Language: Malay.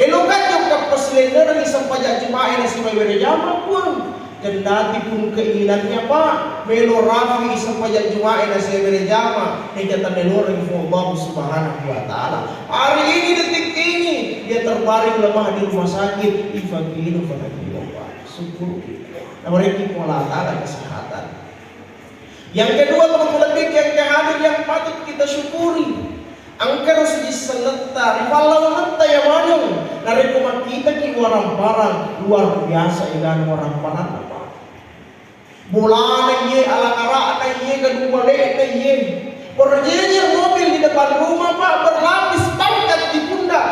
Elokan yung kapaslender ng isang pajak jumain na si Maywere Jama pun. Kendati pun keinginannya Pak, Melo Rafi isang pajak jumain na si Maywere Jama. Hingga tanelorang Allah Subhanahu wa Ta'ala. Hari ini detik ini dia terbaring lemah di rumah sakit. Ifakilu fanakilu Pak. Syukur. Namanya Allah Ta'ala kesehatan. Yang kedua teman-teman yang hadir yang patut kita syukuri. Angker suji seleta, rifalau mata yang manyong. Dari rumah kita ki orang parang luar biasa ilan orang parang apa. Bola na ye, ala kara na ye, kedua le na ye. Berjejer mobil di depan rumah Pak berlapis pangkat di pundak.